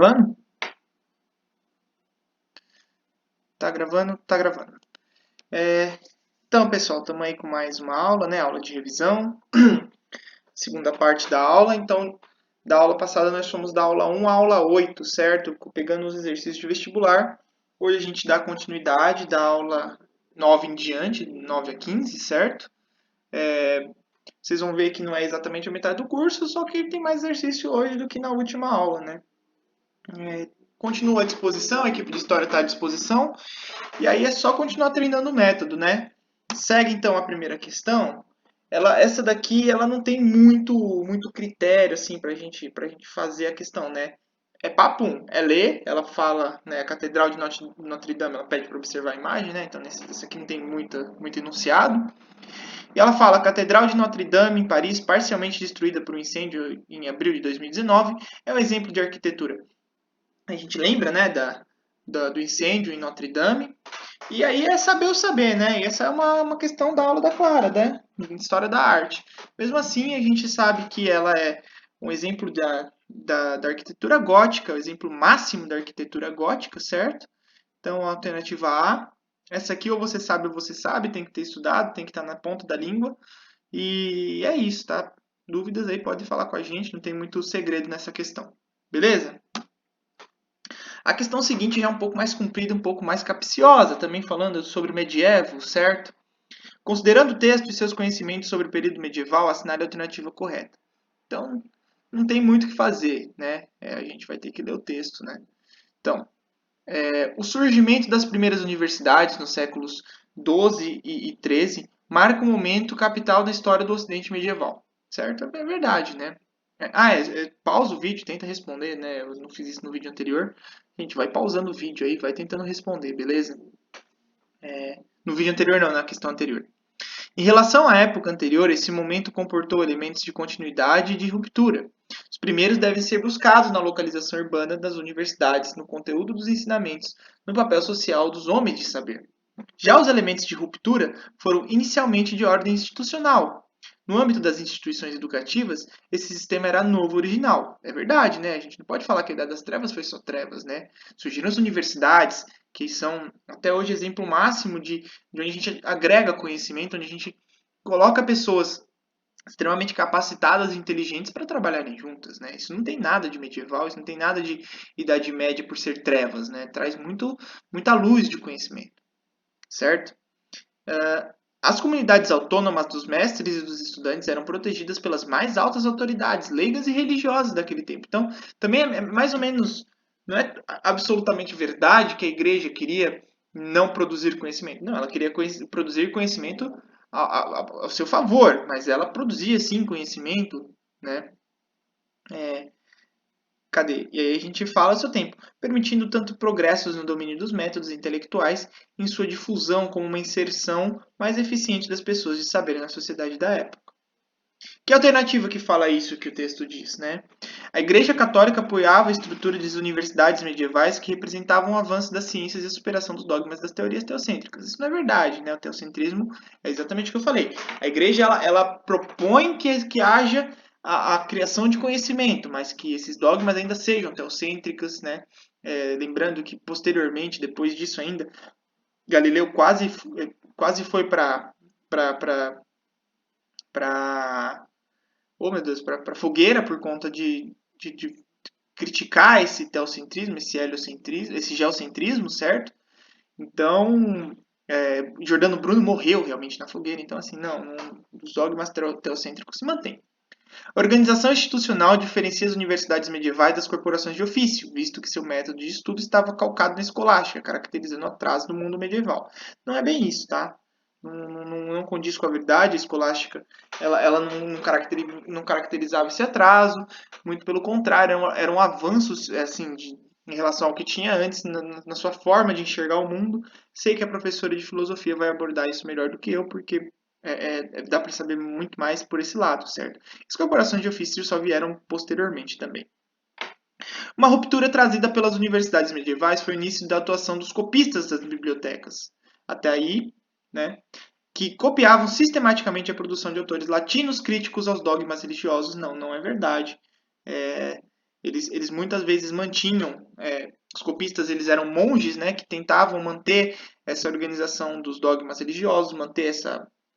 Gravando? Tá gravando? Tá gravando. Então, pessoal, estamos aí com mais uma aula, né? Aula de revisão. Segunda parte da aula. Então, da aula passada nós fomos da aula 1 à aula 8, certo? Pegando os exercícios de vestibular. Hoje a gente dá continuidade da aula 9 em diante, 9 a 15, certo? Vocês vão ver que não é exatamente a metade do curso, só que tem mais exercício hoje do que na última aula, né? Continua à disposição, a equipe de história está à disposição. E aí é só continuar treinando o método, né? Segue então a primeira questão. Essa daqui ela não tem muito critério assim para gente fazer a questão, né? É papum, é ler, ela fala, né, a Catedral de Notre Dame, ela pede para observar a imagem, né? Então nesse aqui não tem muito enunciado. E ela fala, a Catedral de Notre Dame em Paris, parcialmente destruída por um incêndio em abril de 2019, é um exemplo de arquitetura. A gente lembra, né, do incêndio em Notre Dame. E aí é saber o saber, né? E essa é uma questão da aula da Clara, né? História da arte. Mesmo assim, a gente sabe que ela é um exemplo da arquitetura gótica, o exemplo máximo da arquitetura gótica, certo? Então, a alternativa A. Essa aqui ou você sabe, tem que ter estudado, tem que estar na ponta da língua. E é isso, tá? Dúvidas aí, pode falar com a gente, não tem muito segredo nessa questão. Beleza? A questão seguinte já é um pouco mais comprida, um pouco mais capciosa, também falando sobre o medievo, certo? Considerando o texto e seus conhecimentos sobre o período medieval, assinale a alternativa correta. Então, não tem muito o que fazer, né? A gente vai ter que ler o texto, né? Então, o surgimento das primeiras universidades nos séculos XII e XIII marca um momento capital da história do Ocidente medieval, certo? É verdade, né? Pausa o vídeo, tenta responder, né? Eu não fiz isso no vídeo anterior. A gente vai pausando o vídeo aí, vai tentando responder, beleza? No vídeo anterior não, na questão anterior. Em relação à época anterior, esse momento comportou elementos de continuidade e de ruptura. Os primeiros devem ser buscados na localização urbana das universidades, no conteúdo dos ensinamentos, no papel social dos homens de saber. Já os elementos de ruptura foram inicialmente de ordem institucional. No âmbito das instituições educativas, esse sistema era novo original. É verdade, né? A gente não pode falar que a Idade das Trevas foi só trevas, né? Surgiram as universidades, que são até hoje exemplo máximo de onde a gente agrega conhecimento, onde a gente coloca pessoas extremamente capacitadas e inteligentes para trabalharem juntas, né? Isso não tem nada de medieval, isso não tem nada de Idade Média por ser trevas, né? Traz muita luz de conhecimento, certo? As comunidades autônomas dos mestres e dos estudantes eram protegidas pelas mais altas autoridades leigas e religiosas daquele tempo. Então, também é mais ou menos, não é absolutamente verdade que a igreja queria não produzir conhecimento. Não, ela queria produzir conhecimento ao seu favor, mas ela produzia sim conhecimento, né? Cadê? E aí a gente fala seu tempo, permitindo tanto progressos no domínio dos métodos intelectuais em sua difusão como uma inserção mais eficiente das pessoas de saber na sociedade da época. Que alternativa que fala isso que o texto diz, né? A Igreja Católica apoiava a estrutura das universidades medievais que representavam o avanço das ciências e a superação dos dogmas das teorias teocêntricas. Isso não é verdade, né? O teocentrismo é exatamente o que eu falei. A Igreja ela propõe que haja a criação de conhecimento, mas que esses dogmas ainda sejam teocêntricos, né? Lembrando que posteriormente, depois disso ainda, Galileu quase foi para oh meu Deus, para fogueira por conta de criticar esse teocentrismo, esse heliocentrismo, esse geocentrismo, certo? Então, Giordano Bruno morreu realmente na fogueira, então assim, os dogmas teocêntricos se mantêm. A organização institucional diferencia as universidades medievais das corporações de ofício, visto que seu método de estudo estava calcado na escolástica, caracterizando o atraso do mundo medieval. Não é bem isso, tá? Não condiz com a verdade, a escolástica ela não caracterizava esse atraso, muito pelo contrário, eram avanços assim, em relação ao que tinha antes na sua forma de enxergar o mundo. Sei que a professora de filosofia vai abordar isso melhor do que eu, porque dá para saber muito mais por esse lado, certo? As corporações de ofício só vieram posteriormente também. Uma ruptura trazida pelas universidades medievais foi o início da atuação dos copistas das bibliotecas. Até aí, né, que copiavam sistematicamente a produção de autores latinos críticos aos dogmas religiosos. Não é verdade. Eles muitas vezes mantinham, os copistas eles eram monges, né, que tentavam manter essa organização dos dogmas religiosos, manter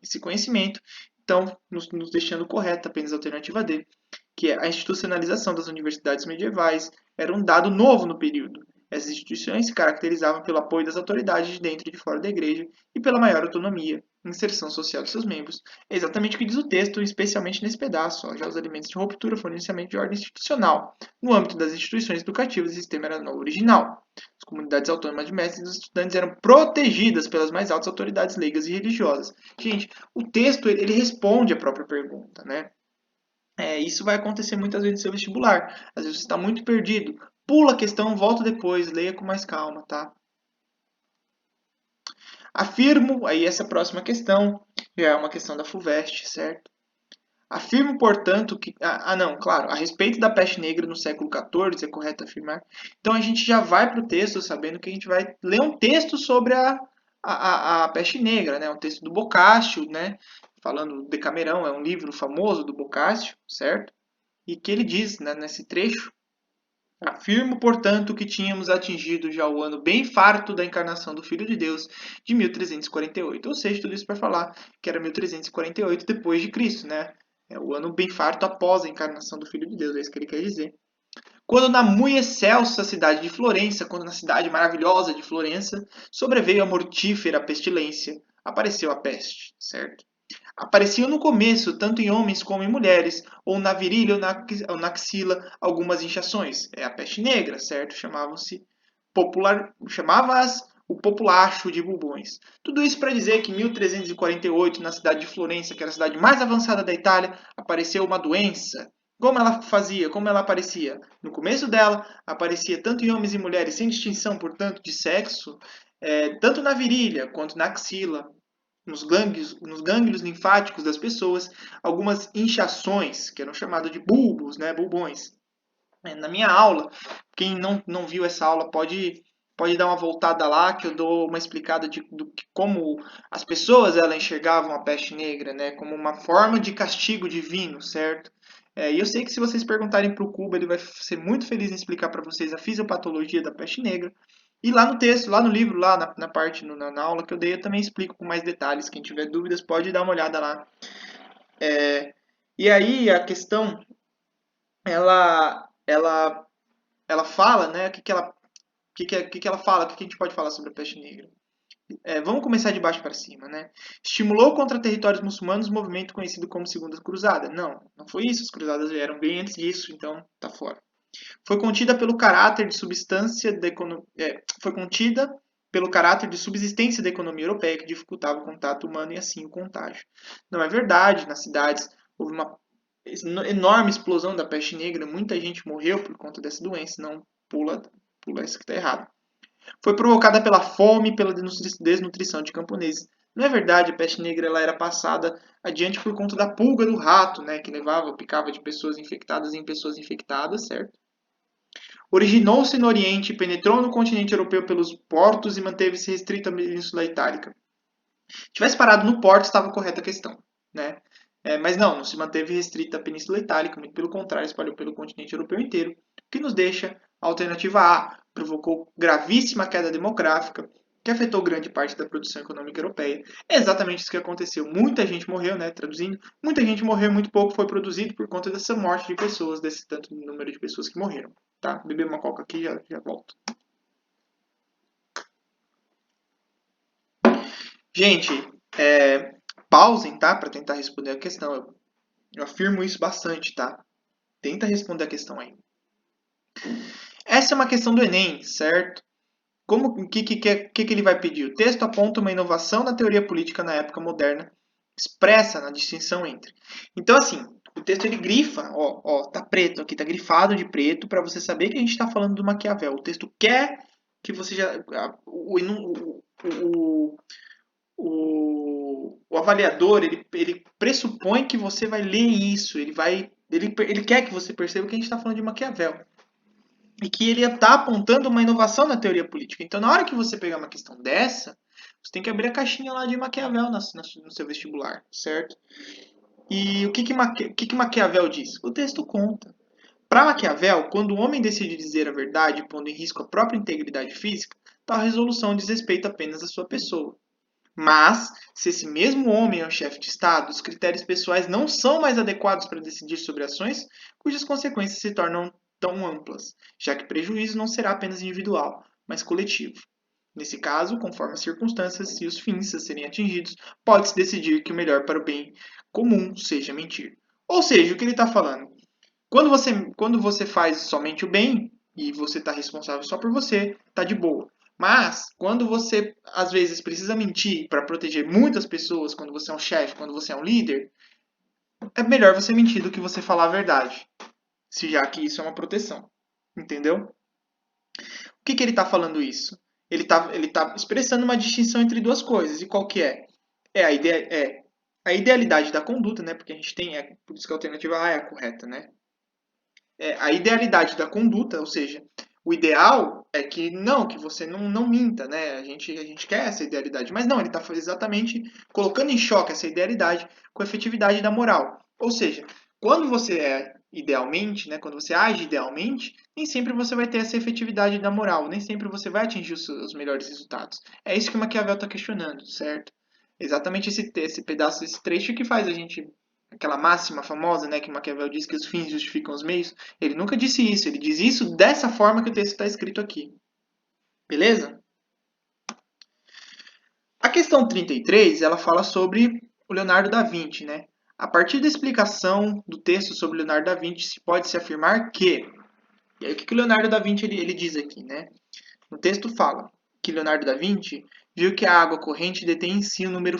esse conhecimento, então nos deixando correta apenas a alternativa D, que é a institucionalização das universidades medievais, era um dado novo no período. Essas instituições se caracterizavam pelo apoio das autoridades de dentro e de fora da igreja e pela maior autonomia e inserção social de seus membros. É exatamente o que diz o texto, especialmente nesse pedaço. Ó, já os elementos de ruptura foram inicialmente de ordem institucional. No âmbito das instituições educativas, o sistema era no original. As comunidades autônomas de mestres e dos estudantes eram protegidas pelas mais altas autoridades leigas e religiosas. Gente, o texto ele responde a própria pergunta, né? Isso vai acontecer muitas vezes no seu vestibular. Às vezes você está muito perdido. Pula a questão, volta depois, leia com mais calma, tá? Afirmo, aí essa próxima questão já é uma questão da FUVEST, certo? Afirmo, portanto, que... não, claro, a respeito da peste negra no século XIV, é correto afirmar. Então a gente já vai para o texto sabendo que a gente vai ler um texto sobre a peste negra, né? Um texto do Boccaccio, né? Falando do Decamerão, é um livro famoso do Boccaccio, certo? E que ele diz, né, nesse trecho: afirmo, portanto, que tínhamos atingido já o ano bem farto da encarnação do Filho de Deus, de 1348. Ou seja, tudo isso para falar que era 1348 depois de Cristo, né? É o ano bem farto após a encarnação do Filho de Deus, é isso que ele quer dizer. Quando na muito excelsa cidade de Florença, quando na cidade maravilhosa de Florença, sobreveio a mortífera pestilência, apareceu a peste, certo? Apareciam no começo, tanto em homens como em mulheres, ou na virilha ou na axila, algumas inchações. É a peste negra, certo? Chamava-as o populacho de bubões. Tudo isso para dizer que em 1348, na cidade de Florença, que era a cidade mais avançada da Itália, apareceu uma doença. Como ela fazia? Como ela aparecia? No começo dela, aparecia tanto em homens e mulheres, sem distinção, portanto, de sexo, tanto na virilha quanto na axila, nos gânglios linfáticos das pessoas, algumas inchações, que eram chamadas de bulbos, né, bulbões. Na minha aula, quem não viu essa aula pode dar uma voltada lá, que eu dou uma explicada de como as pessoas enxergavam a peste negra, né, como uma forma de castigo divino, certo? E eu sei que se vocês perguntarem para o Cuba, ele vai ser muito feliz em explicar para vocês a fisiopatologia da peste negra. E lá no texto, lá no livro, lá na parte, na aula que eu dei, eu também explico com mais detalhes. Quem tiver dúvidas pode dar uma olhada lá. E aí a questão, ela, ela, ela fala, né? Que ela fala, o que a gente pode falar sobre a peste negra? Vamos começar de baixo para cima, né? Estimulou contra territórios muçulmanos o movimento conhecido como Segunda Cruzada? Não foi isso. As cruzadas vieram bem antes disso, então tá fora. Foi contida pelo caráter de substância da economia, foi contida pelo caráter de subsistência da economia europeia que dificultava o contato humano e assim o contágio. Não é verdade. Nas cidades houve uma enorme explosão da peste negra, muita gente morreu por conta dessa doença. Não pula essa que está errado. Foi provocada pela fome e pela desnutrição de camponeses. Não é verdade, a peste negra ela era passada adiante por conta da pulga do rato, né, que picava de pessoas infectadas em pessoas infectadas, certo? Originou-se no Oriente, penetrou no continente europeu pelos portos e manteve-se restrita à Península Itálica. Se tivesse parado no porto, estava correta a questão, né? Mas não se manteve restrita à Península Itálica, muito pelo contrário, espalhou pelo continente europeu inteiro, o que nos deixa a alternativa A, provocou gravíssima queda demográfica, que afetou grande parte da produção econômica europeia. É exatamente isso que aconteceu. Muita gente morreu, né? Traduzindo, muita gente morreu, muito pouco foi produzido por conta dessa morte de pessoas, desse tanto número de pessoas que morreram. Tá? Beber uma coca aqui e já volto. Gente, pausem, tá? Para tentar responder a questão. Eu afirmo isso bastante, tá? Tenta responder a questão aí. Essa é uma questão do Enem, certo? O que ele vai pedir? O texto aponta uma inovação na teoria política na época moderna, expressa na distinção entre. Então, assim, o texto ele grifa, tá preto aqui, tá grifado de preto, para você saber que a gente está falando do Maquiavel. O texto quer que você já. O avaliador, ele pressupõe que você vai ler isso, ele quer que você perceba que a gente está falando de Maquiavel. E que ele está apontando uma inovação na teoria política. Então, na hora que você pegar uma questão dessa, você tem que abrir a caixinha lá de Maquiavel no seu vestibular, certo? E o que Maquiavel diz? O texto conta. Para Maquiavel, quando o homem decide dizer a verdade, pondo em risco a própria integridade física, tal resolução diz respeito apenas à sua pessoa. Mas, se esse mesmo homem é o chefe de Estado, os critérios pessoais não são mais adequados para decidir sobre ações cujas consequências se tornam tão amplas, já que o prejuízo não será apenas individual, mas coletivo. Nesse caso, conforme as circunstâncias e os fins a serem atingidos, pode-se decidir que o melhor para o bem comum seja mentir. Ou seja, o que ele está falando? Quando você faz somente o bem e você está responsável só por você, tá de boa. Mas quando você às vezes precisa mentir para proteger muitas pessoas, quando você é um chefe, quando você é um líder, é melhor você mentir do que você falar a verdade, se já que isso é uma proteção. Entendeu? O que ele está falando isso? Ele tá expressando uma distinção entre duas coisas. E qual que é? É a idealidade da conduta, né? Porque a gente tem, por isso que a alternativa A é a correta, né? A idealidade da conduta, ou seja, o ideal é que você não minta, né? A gente quer essa idealidade, mas não, ele está exatamente colocando em choque essa idealidade com a efetividade da moral. Ou seja, quando você é idealmente, né, quando você age idealmente, nem sempre você vai ter essa efetividade da moral, nem sempre você vai atingir os melhores resultados. É isso que o Maquiavel está questionando, certo? Exatamente esse pedaço, esse trecho que faz a gente aquela máxima famosa, né, que Maquiavel diz que os fins justificam os meios, ele nunca disse isso, ele diz isso dessa forma que o texto está escrito aqui. Beleza? A questão 33, ela fala sobre o Leonardo da Vinci, né? A partir da explicação do texto sobre Leonardo da Vinci, se pode se afirmar que... E aí, o que o Leonardo da Vinci ele diz aqui, né? No texto fala que Leonardo da Vinci viu que a água corrente detém em si um número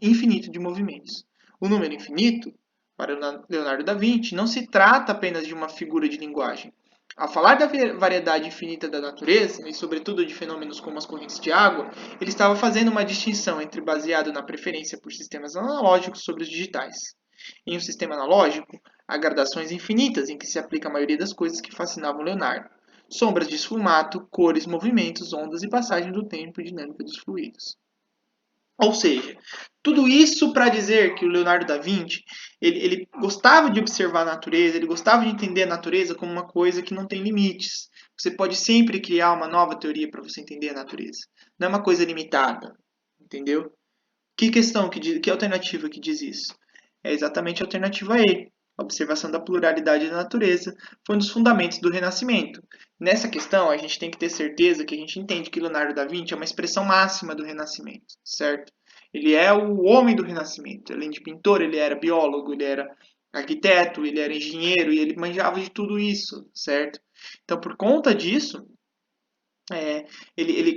infinito de movimentos. O número infinito, para Leonardo da Vinci, não se trata apenas de uma figura de linguagem. Ao falar da variedade infinita da natureza, e sobretudo de fenômenos como as correntes de água, ele estava fazendo uma distinção entre baseado na preferência por sistemas analógicos sobre os digitais. Em um sistema analógico, há gradações infinitas em que se aplica a maioria das coisas que fascinavam Leonardo. Sombras de esfumato, cores, movimentos, ondas e passagem do tempo e dinâmica dos fluidos. Ou seja, tudo isso para dizer que o Leonardo da Vinci ele gostava de observar a natureza, ele gostava de entender a natureza como uma coisa que não tem limites. Você pode sempre criar uma nova teoria para você entender a natureza. Não é uma coisa limitada, entendeu? Que alternativa que diz isso? É exatamente a alternativa E. A observação da pluralidade da natureza foi um dos fundamentos do Renascimento. Nessa questão, a gente tem que ter certeza que a gente entende que Leonardo da Vinci é uma expressão máxima do Renascimento, certo? Ele é o homem do Renascimento. Além de pintor, ele era biólogo, ele era arquiteto, ele era engenheiro e ele manjava de tudo isso, certo? Então, por conta disso,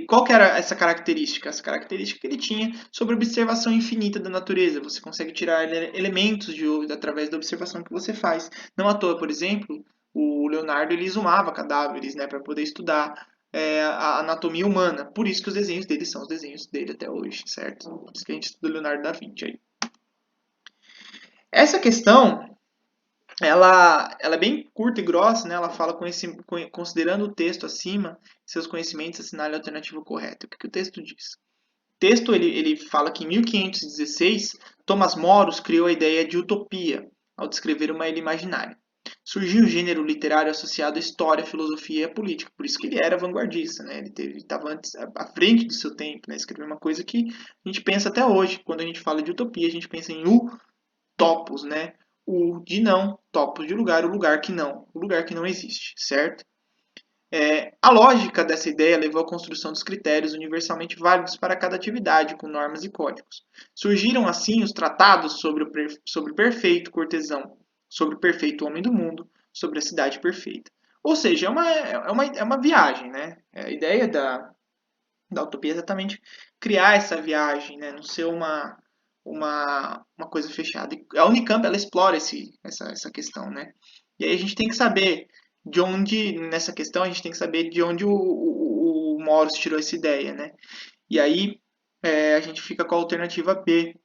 qual que era essa característica? Essa característica que ele tinha sobre a observação infinita da natureza. Você consegue tirar elementos através da observação que você faz. Não à toa, por exemplo, o Leonardo ele exumava cadáveres, né, para poder estudar a anatomia humana. Por isso que os desenhos dele são os desenhos dele até hoje, certo? Por isso que a gente estuda o Leonardo da Vinci aí. Essa questão ela é bem curta e grossa, né? Ela fala considerando o texto acima, seus conhecimentos assinale a alternativa correta. O que o texto diz? O texto ele fala que em 1516, Thomas Moros criou a ideia de utopia ao descrever uma ilha imaginária. Surgiu um gênero literário associado à história, à filosofia e à política. Por isso que ele era vanguardista, né? Ele estava antes à frente do seu tempo, né? Escreveu uma coisa que a gente pensa até hoje. Quando a gente fala de utopia, a gente pensa em topos, né? O de não, topos de lugar, o lugar que não existe, certo? A lógica dessa ideia levou à construção dos critérios universalmente válidos para cada atividade, com normas e códigos. Surgiram assim os tratados sobre o perfeito cortesão, sobre o perfeito homem do mundo, sobre a cidade perfeita. Ou seja, é uma viagem, né? A ideia da utopia é exatamente criar essa viagem, né? Não ser uma coisa fechada. E a Unicamp ela explora essa questão, né? E aí a gente tem que saber de onde, nessa questão, a gente tem que saber de onde o Moros tirou essa ideia, né? E aí a gente fica com a alternativa B.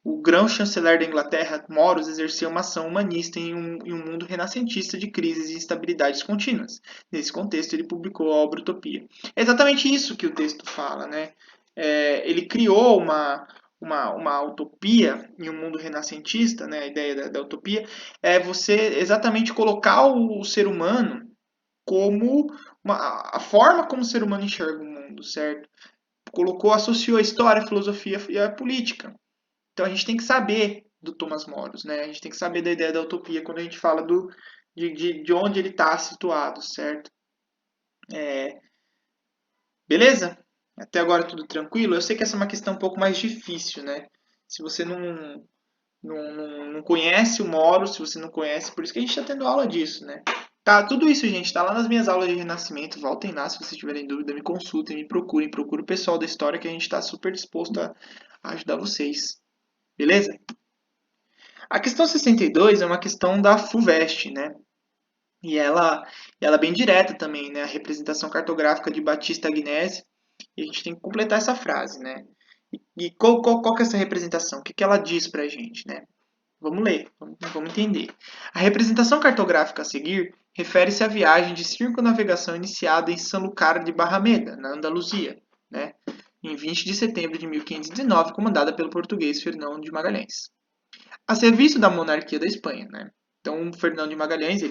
O grão-chanceler da Inglaterra, Moros, exerceu uma ação humanista em um mundo renascentista de crises e instabilidades contínuas. Nesse contexto, ele publicou a obra Utopia. É exatamente isso que o texto fala, né? Ele criou uma utopia em um mundo renascentista, né, a ideia da utopia, é você exatamente colocar o ser humano como a forma como o ser humano enxerga o mundo, certo? Associou a história, a filosofia e a política. Então a gente tem que saber do Thomas Moros, né? A gente tem que saber da ideia da utopia quando a gente fala de onde ele está situado, certo? Beleza? Até agora tudo tranquilo? Eu sei que essa é uma questão um pouco mais difícil, né? Se você não conhece o Moro, se você não conhece, por isso que a gente está tendo aula disso, né? Tá, tudo isso, gente, tá lá nas minhas aulas de renascimento. Voltem lá, se vocês tiverem dúvida, me consultem, me procurem, procure o pessoal da história que a gente está super disposto a ajudar vocês. Beleza? A questão 62 é uma questão da FUVEST, né? E ela é bem direta também, né? A representação cartográfica de Batista Agnese. E a gente tem que completar essa frase, né? E qual que é essa representação? O que ela diz pra gente, né? Vamos ler, vamos entender. A representação cartográfica a seguir refere-se à viagem de circunnavegação iniciada em Sanlúcar de Barrameda, na Andaluzia, né? Em 20 de setembro de 1519, comandada pelo português Fernão de Magalhães, a serviço da monarquia da Espanha, né? Então, o Fernão de Magalhães,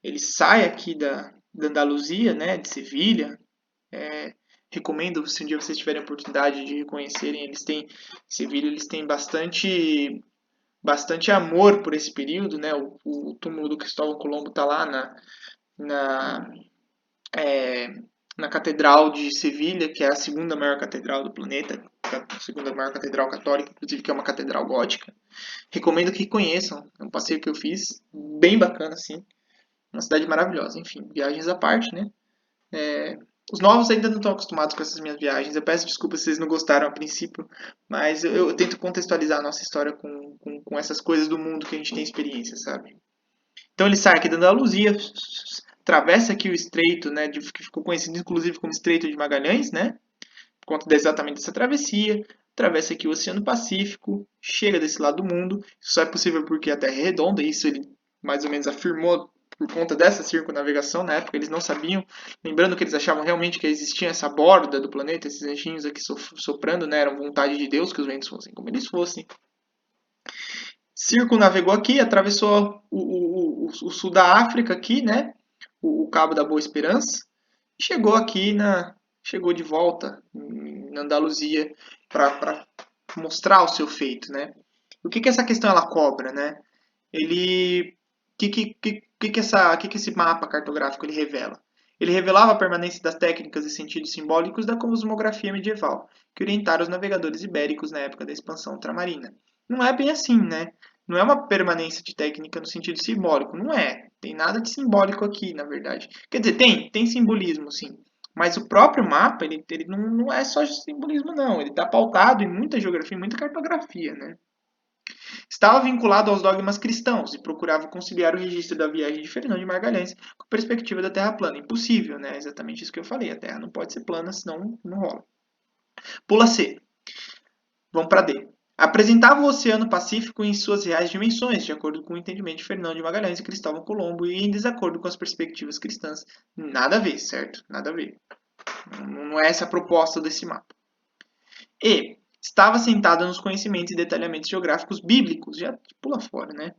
ele sai aqui da Andaluzia, né, de Sevilha. Recomendo, se um dia vocês tiverem a oportunidade de reconhecerem, Sevilha, eles têm bastante amor por esse período, né? O túmulo do Cristóvão Colombo está lá na, é, na Catedral de Sevilha, que é a segunda maior catedral do planeta, a segunda maior catedral católica, inclusive que é uma catedral gótica. Recomendo que conheçam, é um passeio que eu fiz, bem bacana, assim, uma cidade maravilhosa. Enfim, viagens à parte, né? Os novos ainda não estão acostumados com essas minhas viagens. Eu peço desculpa se vocês não gostaram a princípio, mas eu tento contextualizar a nossa história com essas coisas do mundo que a gente tem experiência, sabe? Então ele sai aqui da Andaluzia, atravessa aqui o estreito, né, que ficou conhecido inclusive como Estreito de Magalhães, né, por conta exatamente dessa travessia, atravessa aqui o Oceano Pacífico, chega desse lado do mundo. Isso só é possível porque a Terra é redonda, isso ele mais ou menos afirmou por conta dessa circunnavegação na época, eles não sabiam, lembrando que eles achavam realmente que existia essa borda do planeta, esses anjinhos aqui soprando, né, eram vontade de Deus que os ventos fossem como eles fossem. Circunnavegou aqui, atravessou o sul da África aqui, né, o Cabo da Boa Esperança, chegou aqui chegou de volta na Andaluzia para mostrar o seu feito, né? O que essa questão ela cobra, né? Ele que esse mapa cartográfico ele revela? Ele revelava a permanência das técnicas e sentidos simbólicos da cosmografia medieval, que orientaram os navegadores ibéricos na época da expansão ultramarina. Não é bem assim, né? Não é uma permanência de técnica no sentido simbólico, não é. Tem nada de simbólico aqui, na verdade. Quer dizer, tem simbolismo, sim. Mas o próprio mapa, ele não é só simbolismo, não. Ele está pautado em muita geografia, em muita cartografia, né? Estava vinculado aos dogmas cristãos e procurava conciliar o registro da viagem de Fernão de Magalhães com a perspectiva da Terra plana. Impossível, né? Exatamente isso que eu falei. A Terra não pode ser plana, senão não rola. Pula C. Vamos para D. Apresentava o Oceano Pacífico em suas reais dimensões, de acordo com o entendimento de Fernão de Magalhães e Cristóvão Colombo, e em desacordo com as perspectivas cristãs. Nada a ver, certo? Nada a ver. Não é essa a proposta desse mapa. E estava sentada nos conhecimentos e detalhamentos geográficos bíblicos. Já pula fora, né?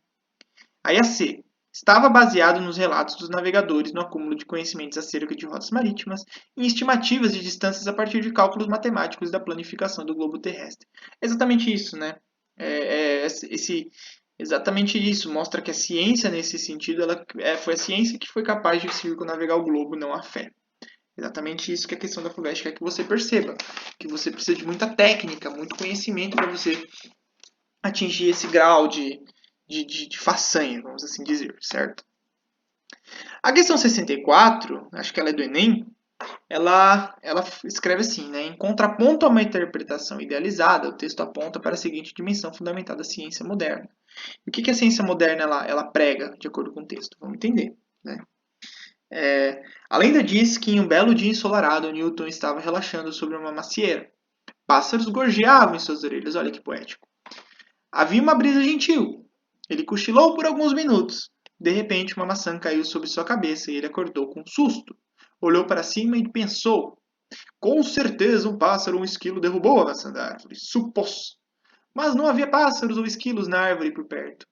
Aí a C. Estava baseado nos relatos dos navegadores no acúmulo de conhecimentos acerca de rotas marítimas e em estimativas de distâncias a partir de cálculos matemáticos da planificação do globo terrestre. É exatamente isso, né? Exatamente isso. Mostra que a ciência, nesse sentido, foi a ciência que foi capaz de circunnavegar o globo, não a fé. Exatamente isso que a questão da FUVEST quer que você perceba. Que você precisa de muita técnica, muito conhecimento para você atingir esse grau de façanha, vamos assim dizer, certo? A questão 64, acho que ela é do Enem, ela escreve assim, né? Em contraponto a uma interpretação idealizada, o texto aponta para a seguinte dimensão fundamental da ciência moderna. E o que a ciência moderna ela prega, de acordo com o texto? Vamos entender, né? A lenda diz que em um belo dia ensolarado, Newton estava relaxando sobre uma macieira. Pássaros gorjeavam em suas orelhas, olha que poético. Havia uma brisa gentil. Ele cochilou por alguns minutos. De repente, uma maçã caiu sobre sua cabeça e ele acordou com um susto. Olhou para cima e pensou: com certeza um pássaro ou um esquilo derrubou a maçã da árvore. Supôs. mas não havia pássaros ou esquilos na árvore por perto.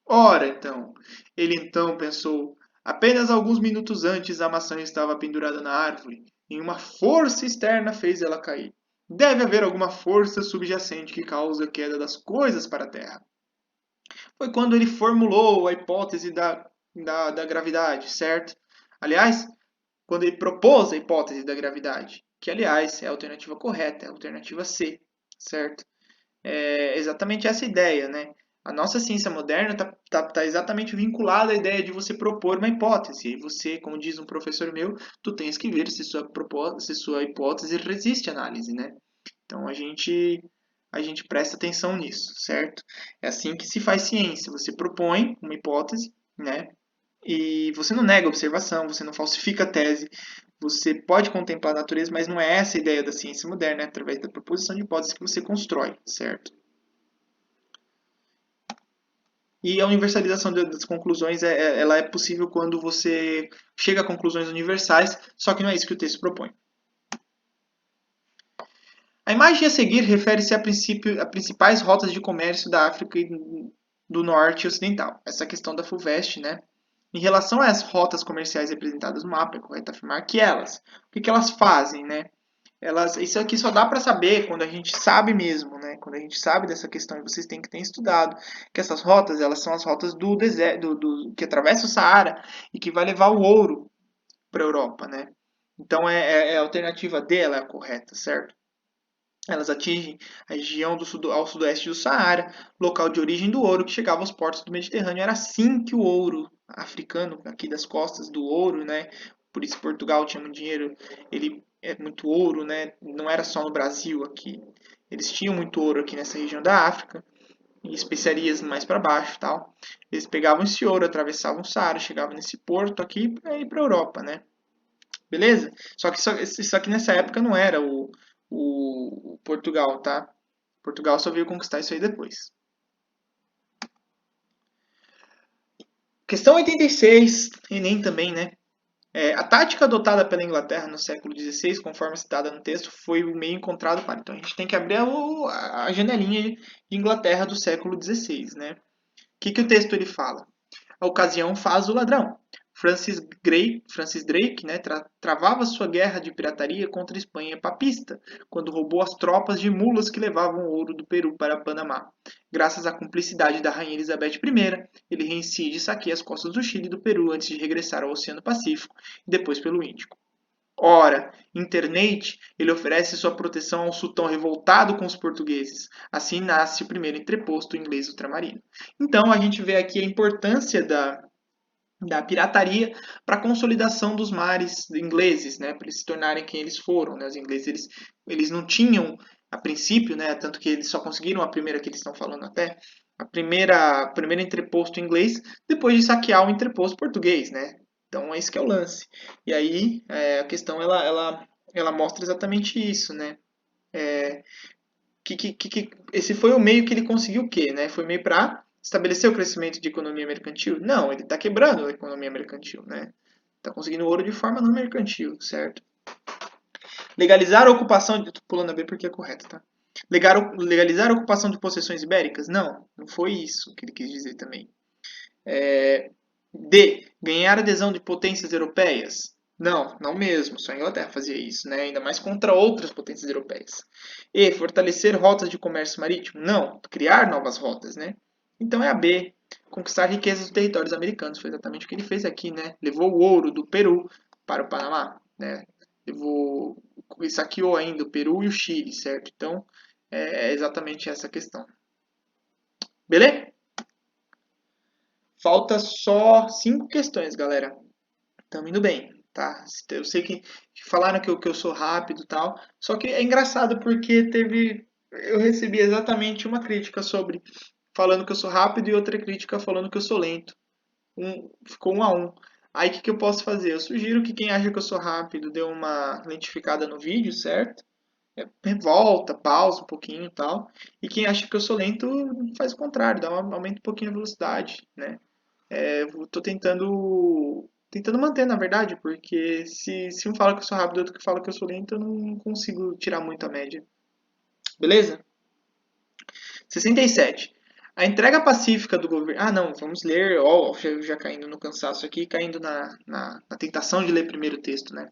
Ora, então, ele então pensou, apenas alguns minutos antes a maçã estava pendurada na árvore, e uma força externa fez ela cair. Deve haver alguma força subjacente que causa a queda das coisas para a Terra. Foi quando ele formulou a hipótese da gravidade, certo? Aliás, quando ele propôs a hipótese da gravidade, que aliás é a alternativa correta, é a alternativa C, certo? É exatamente essa ideia, né? A nossa ciência moderna está exatamente vinculada à ideia de você propor uma hipótese. E você, como diz um professor meu, tu tens que ver se sua hipótese resiste à análise, né? Então a gente presta atenção nisso, certo? É assim que se faz ciência. Você propõe uma hipótese, né? E você não nega a observação, você não falsifica a tese, você pode contemplar a natureza, mas não é essa a ideia da ciência moderna, é através da proposição de hipóteses que você constrói, certo? E a universalização das conclusões ela é possível quando você chega a conclusões universais, só que não é isso que o texto propõe. A imagem a seguir refere-se a principais rotas de comércio da África do Norte Ocidental. Essa questão da FUVEST, né? Em relação às rotas comerciais representadas no mapa, é correto afirmar que o que elas fazem, né? Isso aqui só dá para saber quando a gente sabe mesmo, né? Quando a gente sabe dessa questão, e vocês têm que ter estudado que essas rotas, elas são as rotas do deserto, que atravessa o Saara e que vai levar o ouro para a Europa, né? Então a alternativa D, ela é a correta, certo? Elas atingem a região ao sudoeste do Saara, local de origem do ouro que chegava aos portos do Mediterrâneo. Era assim que o ouro africano, aqui das costas do ouro, né? Por isso Portugal tinha muito dinheiro, ele é muito ouro, né? Não era só no Brasil aqui. Eles tinham muito ouro aqui nessa região da África e especiarias mais para baixo, tal. Eles pegavam esse ouro, atravessavam o Saara, chegavam nesse porto aqui para ir para a Europa, né? Beleza? Só que isso aqui nessa época não era o Portugal, tá? Portugal só veio conquistar isso aí depois. Questão 86, Enem também, né? A tática adotada pela Inglaterra no século XVI, conforme citada no texto, foi o meio encontrado para. Então a gente tem que abrir a janelinha de Inglaterra do século XVI, né? O que o texto ele fala? A ocasião faz o ladrão. Francis Drake, né, travava sua guerra de pirataria contra a Espanha papista, quando roubou as tropas de mulas que levavam o ouro do Peru para Panamá. Graças à cumplicidade da rainha Elizabeth I, ele reincide e saqueia as costas do Chile e do Peru antes de regressar ao Oceano Pacífico e depois pelo Índico. Ora, internet, ele oferece sua proteção ao sultão revoltado com os portugueses. Assim nasce o primeiro entreposto inglês ultramarino. Então a gente vê aqui a importância da pirataria para a consolidação dos mares ingleses, né, para eles se tornarem quem eles foram. Né? Os ingleses eles não tinham, a princípio, né, tanto que eles só conseguiram a primeira que eles estão falando até, a primeira entreposto inglês, depois de saquear o entreposto português. Né? Então, esse que é o lance. E aí, a questão, ela mostra exatamente isso. Né? É, esse foi o meio que ele conseguiu o quê? Né? Foi meio para estabelecer o crescimento de economia mercantil? Não, ele está quebrando a economia mercantil, né? Está conseguindo ouro de forma não mercantil, certo? Legalizar a ocupação de... Tô pulando a B porque é correto, tá? Legalizar a ocupação de possessões ibéricas? Não, não foi isso que ele quis dizer também. D. Ganhar adesão de potências europeias? Não, não mesmo. Só a Inglaterra fazia isso, né? Ainda mais contra outras potências europeias. E. Fortalecer rotas de comércio marítimo? Não, criar novas rotas, né? Então é a B. Conquistar riquezas dos territórios americanos. Foi exatamente o que ele fez aqui, né? Levou o ouro do Peru para o Panamá, né? Levou, saqueou ainda o Peru e o Chile, certo? Então é exatamente essa questão. Beleza? Falta só 5 questões, galera. Estamos indo bem, tá? Eu sei que falaram que eu sou rápido e tal, só que é engraçado porque eu recebi exatamente uma crítica sobre falando que eu sou rápido e outra crítica falando que eu sou lento. Ficou 1 a 1. Aí o que eu posso fazer? Eu sugiro que quem acha que eu sou rápido dê uma lentificada no vídeo, certo? Volta, pausa um pouquinho e tal. E quem acha que eu sou lento faz o contrário, aumenta um pouquinho a velocidade, né? Eu tô tentando manter, na verdade, porque se um fala que eu sou rápido e outro que fala que eu sou lento, eu não consigo tirar muito a média. Beleza? 67. A entrega pacífica do governo... Ah, não, vamos ler... já caindo no cansaço aqui, caindo na tentação de ler primeiro o texto, né?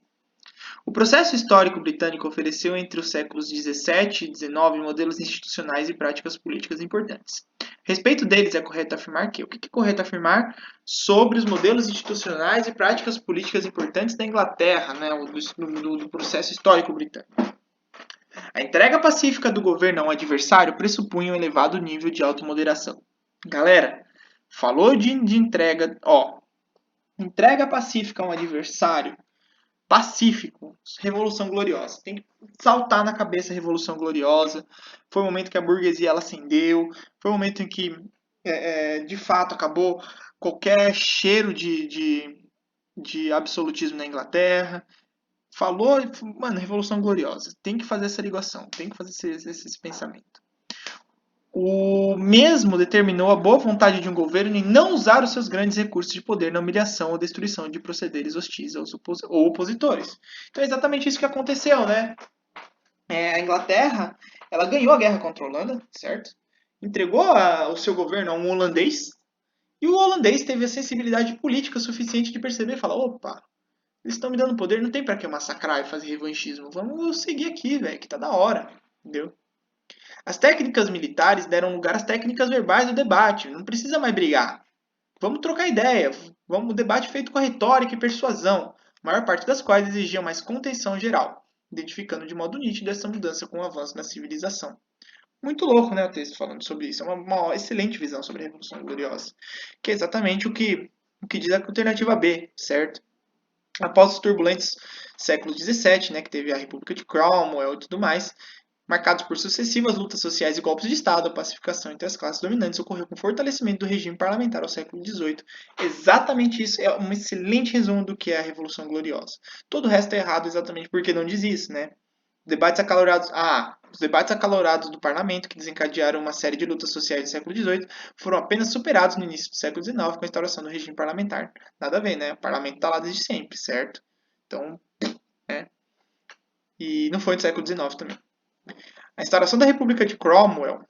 O processo histórico britânico ofereceu entre os séculos XVII e XIX modelos institucionais e práticas políticas importantes. A respeito deles, é correto afirmar que... O que é correto afirmar sobre os modelos institucionais e práticas políticas importantes da Inglaterra, né, do processo histórico britânico? A entrega pacífica do governo a um adversário pressupunha um elevado nível de automoderação. Galera, falou de entrega... entrega pacífica a um adversário pacífico, Revolução Gloriosa. Tem que saltar na cabeça a Revolução Gloriosa. Foi o momento que a burguesia ela ascendeu. Foi o momento em que, de fato, acabou qualquer cheiro de absolutismo na Inglaterra. Falou, mano, Revolução Gloriosa. Tem que fazer essa ligação, tem que fazer esse pensamento. O mesmo determinou a boa vontade de um governo em não usar os seus grandes recursos de poder na humilhação ou destruição de procederes hostis aos ou opositores. Então é exatamente isso que aconteceu, né? A Inglaterra, ela ganhou a guerra contra a Holanda, certo? Entregou o seu governo a um holandês, e o holandês teve a sensibilidade política suficiente de perceber e falar, opa, eles estão me dando poder, não tem para que eu massacrar e fazer revanchismo, vamos seguir aqui, velho, que tá da hora, entendeu? As técnicas militares deram lugar às técnicas verbais do debate. Não precisa mais brigar. Vamos trocar ideia. Vamos debate feito com retórica e persuasão, a maior parte das quais exigia mais contenção geral, identificando de modo nítido essa mudança com o avanço da civilização. Muito louco, né, o texto falando sobre isso. É uma excelente visão sobre a Revolução Gloriosa, que é exatamente o que diz a alternativa B, certo? Após os turbulentos séculos XVII, né, que teve a República de Cromwell e tudo mais, marcados por sucessivas lutas sociais e golpes de Estado, a pacificação entre as classes dominantes ocorreu com o fortalecimento do regime parlamentar ao século XVIII. Exatamente isso é um excelente resumo do que é a Revolução Gloriosa. Todo o resto é errado exatamente porque não diz isso, né? Os debates acalorados do parlamento, que desencadearam uma série de lutas sociais do século XVIII, foram apenas superados no início do século XIX com a instauração do regime parlamentar. Nada a ver, né? O parlamento está lá desde sempre, certo? Então, E não foi no século XIX também. A instauração da República de Cromwell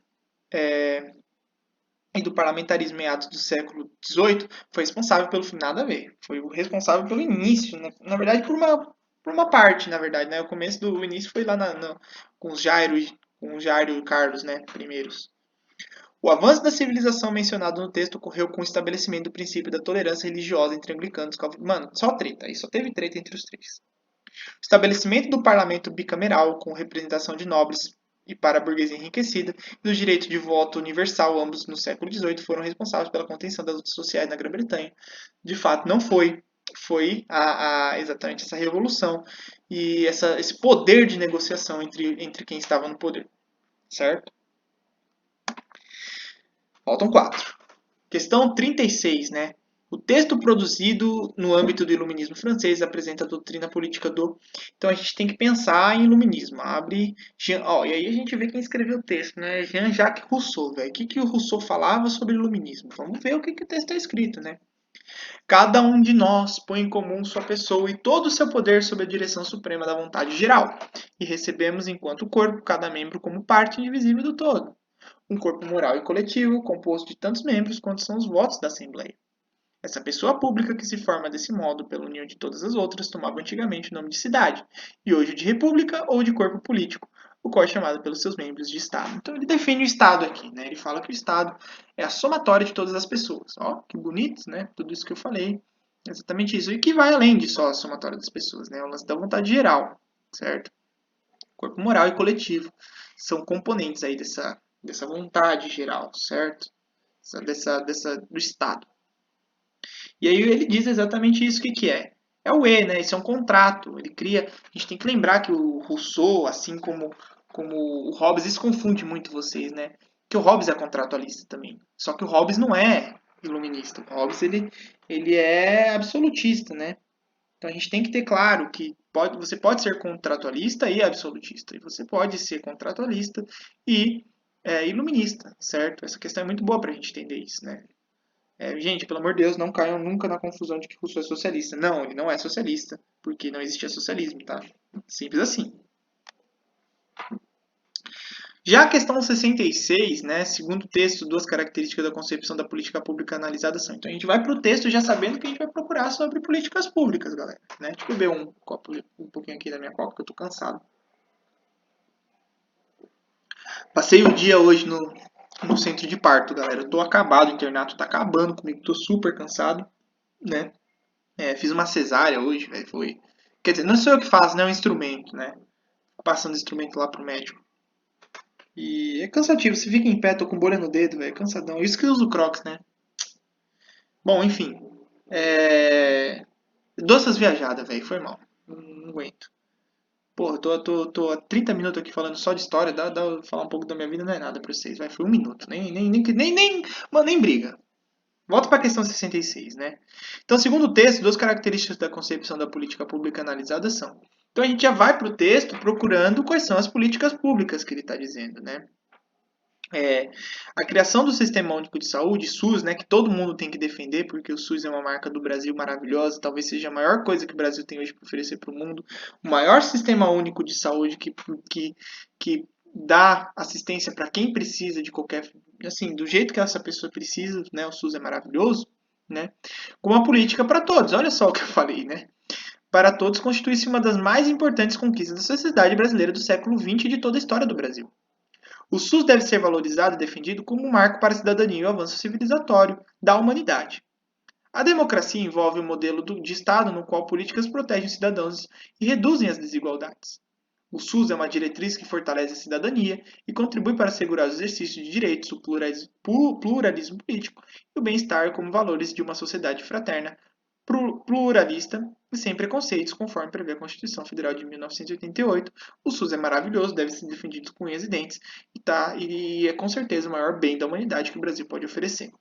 e do parlamentarismo meados do século XVIII foi responsável pelo fim, nada a ver. Foi o responsável pelo início, né? Na verdade, por uma parte, na verdade, né? O começo do início foi lá com os Jairo e Carlos, né? Primeiros. O avanço da civilização mencionado no texto ocorreu com o estabelecimento do princípio da tolerância religiosa entre anglicanos. Mano, só treta. Aí só teve treta entre os três. O estabelecimento do parlamento bicameral, com representação de nobres e para a burguesia enriquecida, e do direito de voto universal, ambos no século XVIII, foram responsáveis pela contenção das lutas sociais na Grã-Bretanha. De fato, não foi. Foi exatamente essa revolução e esse poder de negociação entre quem estava no poder. Certo? Faltam 4. Questão 36, né? O texto produzido no âmbito do iluminismo francês apresenta a doutrina política do... Então a gente tem que pensar em iluminismo. Abre... E aí a gente vê quem escreveu o texto, né? Jean-Jacques Rousseau, velho. O que o Rousseau falava sobre iluminismo? Vamos ver o que o texto está escrito, né? Cada um de nós põe em comum sua pessoa e todo o seu poder sob a direção suprema da vontade geral. E recebemos enquanto corpo cada membro como parte indivisível do todo. Um corpo moral e coletivo, composto de tantos membros quanto são os votos da Assembleia. Essa pessoa pública que se forma desse modo pela união de todas as outras tomava antigamente o nome de cidade, e hoje de república ou de corpo político, o qual é chamado pelos seus membros de Estado. Então ele define o Estado aqui, né? Ele fala que o Estado é a somatória de todas as pessoas. Ó, que bonito, né? Tudo isso que eu falei. Exatamente isso. E que vai além de só a somatória das pessoas, né? É o lance da vontade geral, certo? Corpo moral e coletivo são componentes aí dessa vontade geral, certo? Do Estado. E aí ele diz exatamente isso que é. É o E, né? Isso é um contrato. Ele cria. A gente tem que lembrar que o Rousseau, assim como o Hobbes, isso confunde muito vocês, né? Que o Hobbes é contratualista também. Só que o Hobbes não é iluminista. O Hobbes ele é absolutista, né? Então a gente tem que ter claro que você pode ser contratualista e absolutista. E você pode ser contratualista e iluminista, certo? Essa questão é muito boa para a gente entender isso, né? Gente, pelo amor de Deus, não caiam nunca na confusão de que Rousseau é socialista. Não, ele não é socialista, porque não existia socialismo, tá? Simples assim. Já a questão 66, né, segundo o texto, duas características da concepção da política pública analisada são. Então a gente vai para o texto já sabendo que a gente vai procurar sobre políticas públicas, galera. Né? Deixa eu beber um pouquinho aqui da minha coca, que eu tô cansado. Passei o dia hoje no centro de parto, galera. Eu tô acabado, o internato tá acabando comigo, tô super cansado, né? Fiz uma cesárea hoje, velho, foi... Quer dizer, não sou eu que faço, né? É um instrumento, né? Passando o instrumento lá pro médico. E é cansativo, você fica em pé, tô com bolha no dedo, velho, cansadão. Isso que eu uso Crocs, né? Bom, enfim. Dou essas viajadas, velho, foi mal. Não aguento. Porra, tô há 30 minutos aqui falando só de história, dá falar um pouco da minha vida, não é nada pra vocês, vai, foi um minuto. Mano, nem briga. Volta para a questão 66, né? Então, segundo o texto, duas características da concepção da política pública analisada são. Então, a gente já vai para o texto procurando quais são as políticas públicas que ele está dizendo, né? A criação do Sistema Único de Saúde, SUS, né, que todo mundo tem que defender, porque o SUS é uma marca do Brasil maravilhosa, talvez seja a maior coisa que o Brasil tem hoje para oferecer para o mundo, o maior Sistema Único de Saúde que dá assistência para quem precisa de qualquer, assim, do jeito que essa pessoa precisa, né, o SUS é maravilhoso, né, com uma política para todos, olha só o que eu falei, né, para todos constitui-se uma das mais importantes conquistas da sociedade brasileira do século XX e de toda a história do Brasil. O SUS deve ser valorizado e defendido como um marco para a cidadania e o avanço civilizatório da humanidade. A democracia envolve um modelo de Estado no qual políticas protegem os cidadãos e reduzem as desigualdades. O SUS é uma diretriz que fortalece a cidadania e contribui para assegurar o exercício de direitos, o pluralismo político e o bem-estar como valores de uma sociedade fraterna, pluralista e sem preconceitos, conforme prevê a Constituição Federal de 1988. O SUS é maravilhoso, deve ser defendido com unhas e dentes e é com certeza o maior bem da humanidade que o Brasil pode oferecer.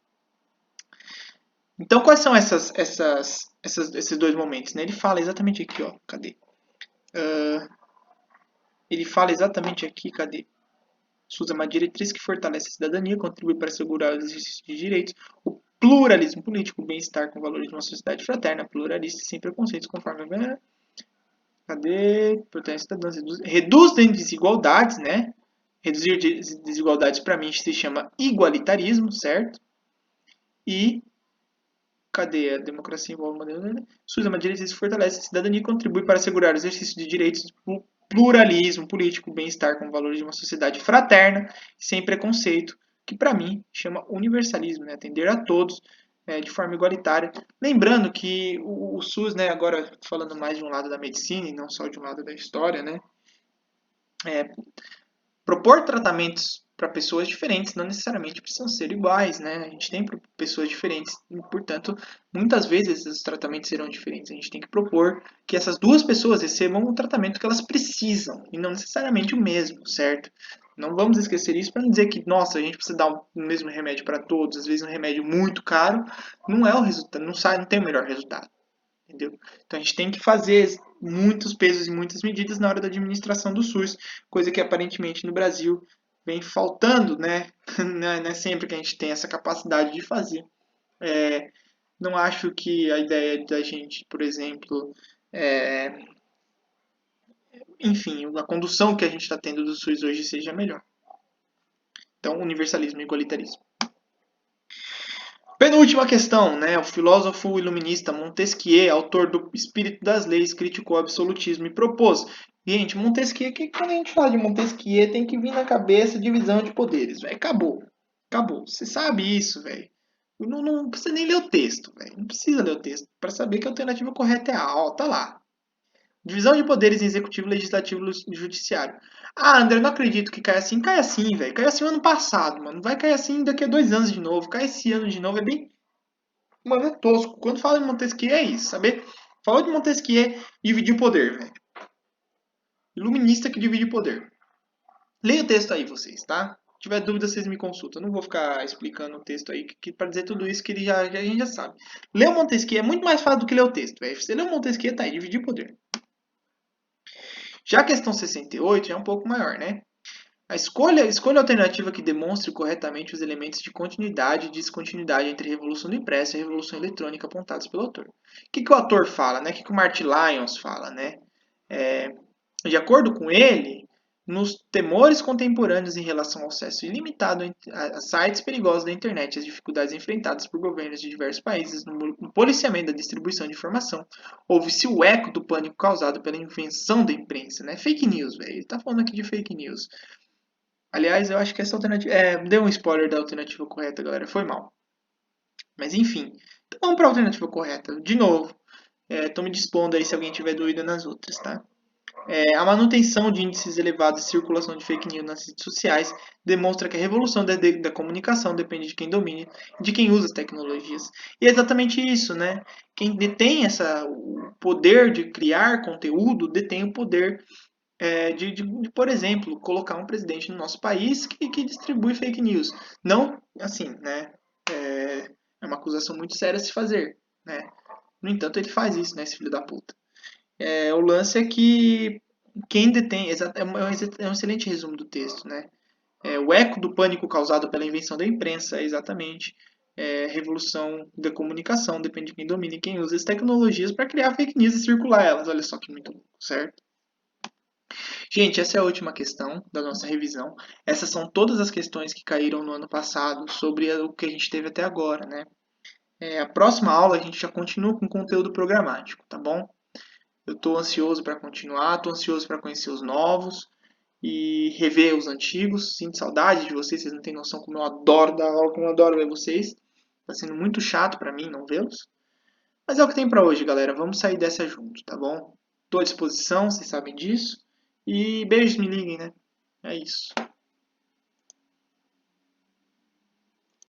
Então, quais são esses dois momentos? Né? Ele fala exatamente aqui, ó. Cadê? Ele fala exatamente aqui, cadê? SUS é uma diretriz que fortalece a cidadania, contribui para assegurar o exercício de direitos, o pluralismo político, o bem-estar com valores de uma sociedade fraterna, pluralista e sem preconceitos, conforme a... Cadê? Protege cidadãos, reduz desigualdades, né? Reduzir desigualdades para mim se chama igualitarismo, certo? E cadê a democracia envolve uma SUS é uma diretriz que fortalece a cidadania e contribui para assegurar o exercício de direitos, pluralismo político, bem-estar com valores de uma sociedade fraterna, sem preconceito, que para mim chama universalismo, né? Atender a todos de forma igualitária. Lembrando que o SUS, né, agora falando mais de um lado da medicina e não só de um lado da história, né, propor tratamentos para pessoas diferentes não necessariamente precisam ser iguais, né? A gente tem pessoas diferentes e, portanto, muitas vezes os tratamentos serão diferentes. A gente tem que propor que essas duas pessoas recebam o tratamento que elas precisam e não necessariamente o mesmo, certo? Não vamos esquecer isso para não dizer que, nossa, a gente precisa dar o mesmo remédio para todos, às vezes um remédio muito caro não é o resultado, não tem o melhor resultado. Entendeu? Então a gente tem que fazer muitos pesos e muitas medidas na hora da administração do SUS, coisa que aparentemente no Brasil vem faltando, né? Não é sempre que a gente tem essa capacidade de fazer. Não acho que a ideia da gente, por exemplo, enfim, a condução que a gente está tendo do SUS hoje seja melhor. Então, universalismo e igualitarismo. Penúltima questão, né? O filósofo iluminista Montesquieu, autor do Espírito das Leis, criticou o absolutismo e propôs. Gente, Montesquieu, quando a gente fala de Montesquieu, tem que vir na cabeça divisão de poderes, velho. Acabou. Acabou. Você sabe isso, velho. Não precisa nem ler o texto, velho. Não precisa ler o texto para saber que a alternativa correta é a A, tá lá. Divisão de poderes em executivo, legislativo e judiciário. Ah, André, não acredito que caia assim. Cai assim, velho. Caiu assim ano passado, mano. Vai cair assim daqui a 2 anos de novo. Cai esse ano de novo. É bem. Mano, é tosco. Quando fala de Montesquieu é isso, sabe? Falou de Montesquieu, dividir o poder, velho. Iluminista que divide o poder. Leia o texto aí, vocês, tá? Se tiver dúvida, vocês me consultam. Eu não vou ficar explicando o texto aí para dizer tudo isso que a gente já sabe. Ler o Montesquieu é muito mais fácil do que ler o texto, velho. Você lê o Montesquieu, tá aí, dividir o poder. Já a questão 68 é um pouco maior, né? A escolha alternativa que demonstre corretamente os elementos de continuidade e descontinuidade entre a revolução do impresso e a revolução eletrônica apontados pelo autor. O que o autor fala, né? O que o Martin Lyons fala, né? De acordo com ele, nos temores contemporâneos em relação ao acesso ilimitado a sites perigosos da internet, as dificuldades enfrentadas por governos de diversos países no policiamento da distribuição de informação, houve-se o eco do pânico causado pela invenção da imprensa, né? Fake news, velho. Ele tá falando aqui de fake news. Aliás, eu acho que essa alternativa... deu um spoiler da alternativa correta, galera. Foi mal. Mas enfim. Então vamos para a alternativa correta. De novo. Tô me dispondo aí se alguém tiver dúvida nas outras, tá? A manutenção de índices elevados de circulação de fake news nas redes sociais demonstra que a revolução da comunicação depende de quem domine e de quem usa as tecnologias. E é exatamente isso, né? Quem detém o poder de criar conteúdo detém o poder por exemplo, colocar um presidente no nosso país que distribui fake news. Não, assim, né? É uma acusação muito séria a se fazer, né? No entanto, ele faz isso, né? Esse filho da puta. O lance é que quem detém... É um excelente resumo do texto, né? O eco do pânico causado pela invenção da imprensa é exatamente revolução da comunicação, depende de quem domina e quem usa as tecnologias para criar fake news e circular elas. Olha só que muito louco, certo? Gente, essa é a última questão da nossa revisão. Essas são todas as questões que caíram no ano passado sobre o que a gente teve até agora, né? A próxima aula a gente já continua com conteúdo programático, tá bom? Eu estou ansioso para continuar, estou ansioso para conhecer os novos e rever os antigos. Sinto saudade de vocês, vocês não têm noção como eu adoro dar aula, como eu adoro ver vocês. Está sendo muito chato para mim não vê-los. Mas é o que tem para hoje, galera. Vamos sair dessa junto, tá bom? Estou à disposição, vocês sabem disso. E beijos, me liguem, né? É isso.